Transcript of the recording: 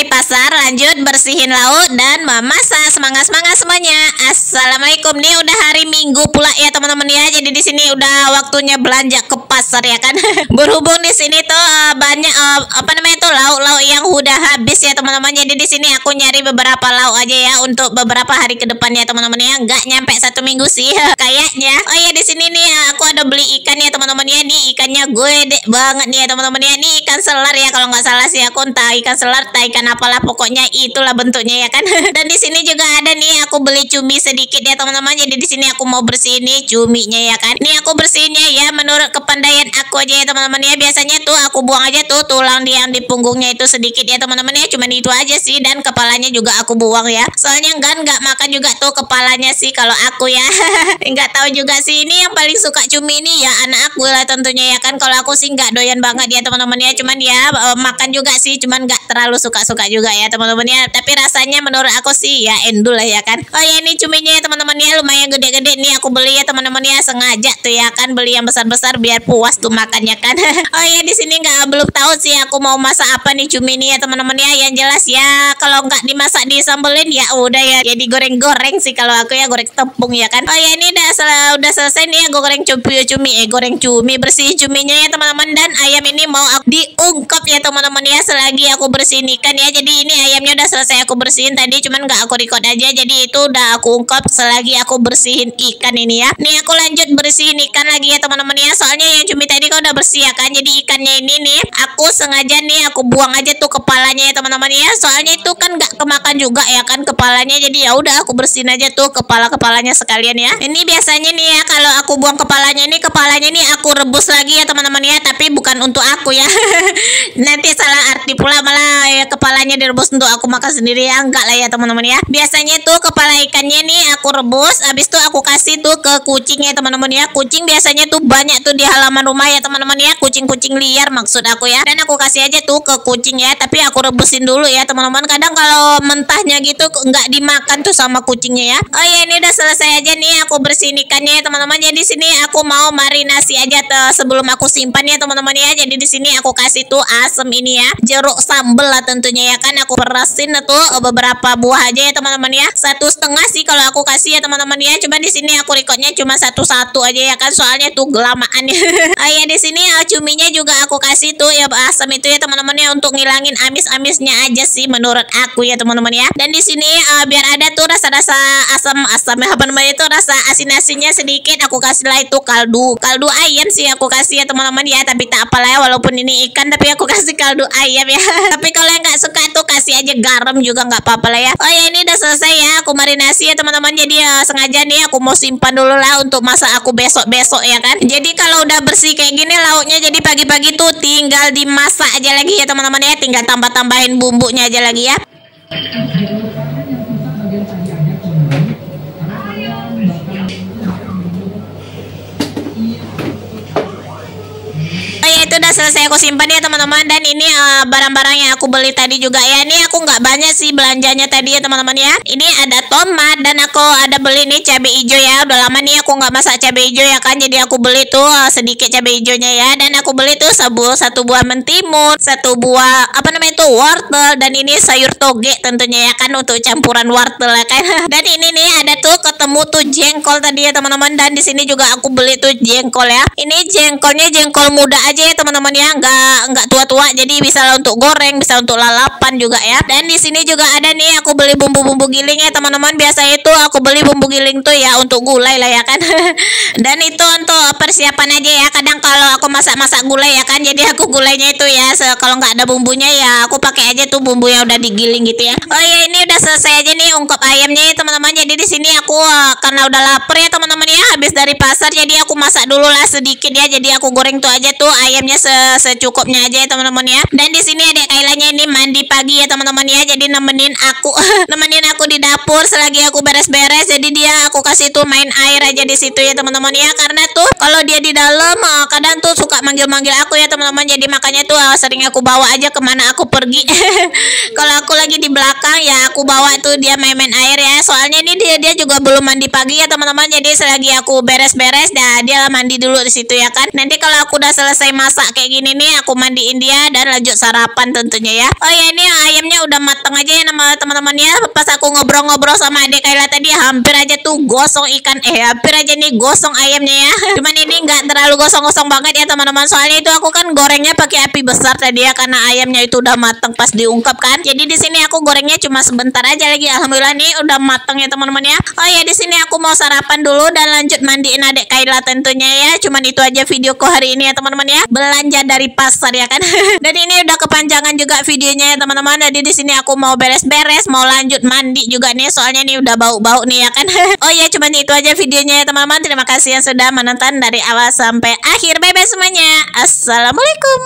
dari pasar, lanjut bersihin lauk dan memasak. Semangat-semangat semuanya. Assalamualaikum. Nih udah hari Minggu pula ya teman-teman ya. Jadi di sini udah waktunya belanja ke pasar ya kan. Berhubung di sini tuh banyak lauk-lauk yang udah habis ya teman-teman. Jadi di sini aku nyari beberapa lauk aja ya untuk beberapa hari ke depan ya teman-teman ya. Nggak nyampe 1 minggu sih kayaknya. Oh iya, di sini nih aku ada beli ikan ya teman-teman ya. Nih ikannya gede banget nih ya teman-teman ya. Nih ikan selar ya kalau nggak salah sih, aku entah ikan selar, entah ikan apalah, pokoknya itulah bentuknya ya kan. Dan di sini juga ada nih, aku beli cumi sedikit ya teman-teman. Jadi di sini aku mau bersihin nih cuminya ya kan. Nih aku bersihinnya ya menurut kepandaian aku aja ya teman-teman ya. Biasanya tuh aku buang aja tuh tulang yang di punggungnya itu sedikit ya teman-teman ya. Cuman itu aja sih, dan kepalanya juga aku buang ya. Soalnya nggak makan juga tuh kepalanya sih kalau aku ya. Nggak tahu juga sih, ini yang paling suka cumi ini ya anak aku lah tentunya ya kan. Kalau aku sih nggak doyan banget ya teman-teman ya. Cuman ya makan juga sih, cuman nggak terlalu suka-suka juga ya teman-teman ya. Tapi rasanya menurut aku sih ya endul lah ya kan. Oh ya, ini cuminya ya teman-teman ya, lumayan gede-gede nih aku beli ya teman-teman ya, sengaja tuh ya kan beli yang besar-besar biar puas tuh makannya kan. Oh ya, di sini belum tahu sih aku mau masak apa nih cumi ini ya teman-teman ya. Yang jelas ya kalau nggak dimasak disambelin ya udah ya, jadi goreng-goreng sih kalau aku ya, goreng tepung ya kan. Oh ya, ini udah selesai nih ya goreng goreng cumi, bersihin cuminya ya teman-teman. Dan ayam ini mau aku diungkep ya teman-teman ya, selagi aku bersihin ikan ya. Jadi ini ayamnya udah selesai aku bersihin tadi, cuman nggak aku record aja, jadi itu udah aku ungkap selagi aku bersihin ikan ini ya. Nih aku lanjut bersihin ikan lagi ya teman-teman ya, soalnya yang cumi tadi kan udah bersih ya kan. Jadi ikannya ini nih aku sengaja nih aku buang aja tuh kepalanya ya teman-teman ya, soalnya itu kan nggak kemakan juga ya kan kepalanya. Jadi ya udah aku bersihin aja tuh kepalanya sekalian ya. Ini biasanya nih ya kalau aku buang kepalanya nih aku rebus lagi ya teman-teman ya, tapi bukan untuk aku ya. Nanti salah arti pula, malah ya kepalanya direbus untuk aku makan sendiri ya, enggak lah ya teman-teman ya. Biasanya tuh kepala ikannya nih aku rebus, habis itu aku kasih tuh ke kucing ya teman-teman ya. Kucing biasanya tuh banyak tuh di halaman rumah ya teman-teman ya, kucing-kucing liar maksud aku ya. Dan aku kasih aja tuh ke kucing ya, tapi aku rebusin dulu ya teman-teman. Kadang kalau mentahnya gitu enggak dimakan tuh sama kucingnya ya. Oh ya, ini udah selesai aja nih aku bersihin ikannya ya teman-teman. Jadi sini aku mau marinasi aja tuh sebelum aku simpan ya teman-teman ya. Jadi di sini aku kasih tuh asam ini ya, jeruk sambel lah tentunya ya kan. Aku perasin tuh beberapa buah aja ya teman-teman ya, 1,5 sih kalau aku kasih ya teman-teman ya. Cuma di sini aku recordnya cuma satu-satu aja ya kan, soalnya tuh kelamaan ya. Ah ya, di sini cuminya juga aku kasih tuh ya asam itu ya teman-teman ya, untuk ngilangin amis-amisnya aja sih menurut aku ya teman-teman ya. Dan di sini biar ada tuh rasa-rasa asam apa namanya itu, rasa asin-asinnya sedikit, aku kasih lah itu kaldu ayam sih aku kasih ya teman-teman ya. Tapi tak apalah ya, walaupun ini ikan tapi aku kasih kaldu ayam ya. Tapi kalau yang nggak suka tuh kasih aja garam juga nggak apa-apa lah ya. Oh ya, ini udah selesai ya aku marinasi ya teman-teman. Jadi sengaja nih aku mau simpan dulu lah untuk masak aku besok-besok ya kan. Jadi kalau udah bersih kayak gini lauknya, jadi pagi-pagi tuh tinggal dimasak aja lagi ya teman-teman ya, tinggal tambah-tambahin bumbunya aja lagi ya. Itu udah selesai aku simpan ya teman-teman. Dan ini barang-barang yang aku beli tadi juga ya. Ini aku nggak banyak sih belanjanya tadi ya teman-teman ya. Ini ada tomat, dan aku ada beli nih cabai hijau ya. Udah lama nih aku nggak masak cabai hijau ya kan. Jadi aku beli tuh sedikit cabai hijaunya ya. Dan aku beli tuh satu buah mentimun, satu buah wortel, dan ini sayur toge tentunya ya kan, untuk campuran wortel ya kan. Dan ini nih ada tuh ketemu tuh jengkol tadi ya teman-teman. Dan di sini juga aku beli tuh jengkol ya. Ini jengkolnya jengkol muda aja ya teman-teman ya, nggak tua-tua, jadi bisa untuk goreng, bisa untuk lalapan juga ya. Dan di sini juga ada nih aku beli bumbu-bumbu giling ya teman-teman. Biasa itu aku beli bumbu giling tuh ya untuk gulai lah ya kan. Dan itu untuk persiapan aja ya. Kadang kalau aku masak-masak gulai ya kan, jadi aku gulainya itu ya kalau nggak ada bumbunya ya aku pakai aja tuh bumbu yang udah digiling gitu ya. Oh ya, ini udah selesai aja nih ungkep ayamnya ya teman-teman. Jadi di sini aku karena udah lapar ya teman-teman ya, habis dari pasar, jadi aku masak dulu lah sedikit ya. Jadi aku goreng tuh aja tuh ayamnya secukupnya aja ya teman-teman ya. Dan di sini ada Kailanya ini mandi pagi ya teman-teman ya. Jadi nemenin aku di dapur selagi aku beres-beres. Jadi aku kasih tuh main air aja di situ ya teman-teman ya. Karena tuh kalau dia di dalam kadang tuh suka manggil-manggil aku ya teman-teman. Jadi makanya tuh sering aku bawa aja kemana aku pergi. Kalau aku lagi di belakang ya aku bawa tuh dia main-main air ya. Soalnya ini dia juga belum mandi pagi ya teman-teman. Jadi selagi aku beres-beres, dia mandi dulu di situ ya kan. Nanti kalau aku udah selesai masak kayak gini nih, aku mandiin dia dan lanjut sarapan tentunya ya. Oh ya, ini ayamnya ya udah mateng aja ya nama teman-teman ya. Pas aku ngobrol-ngobrol sama adik Kayla tadi hampir aja tuh gosong ikan hampir aja nih gosong ayamnya ya. Cuman ini nggak terlalu gosong-gosong banget ya teman-teman. Soalnya itu aku kan gorengnya pakai api besar tadi ya karena ayamnya itu udah mateng pas diungkap kan. Jadi di sini aku gorengnya cuma sebentar aja lagi. Alhamdulillah nih udah mateng ya teman-teman ya. Oh ya di sini aku mau sarapan dulu dan lanjut mandiin adik Kayla tentunya ya. Cuman itu aja videoku hari ini ya teman-teman ya. Belanja dari pasar ya kan. Dan ini udah kepanjangan juga videonya ya teman-teman. Jadi di sini aku mau beres-beres, mau lanjut mandi juga nih soalnya nih udah bau-bau nih ya kan. Oh ya cuman itu aja videonya ya teman-teman. Terima kasih yang sudah menonton dari awal sampai akhir. Bye bye semuanya. Assalamualaikum.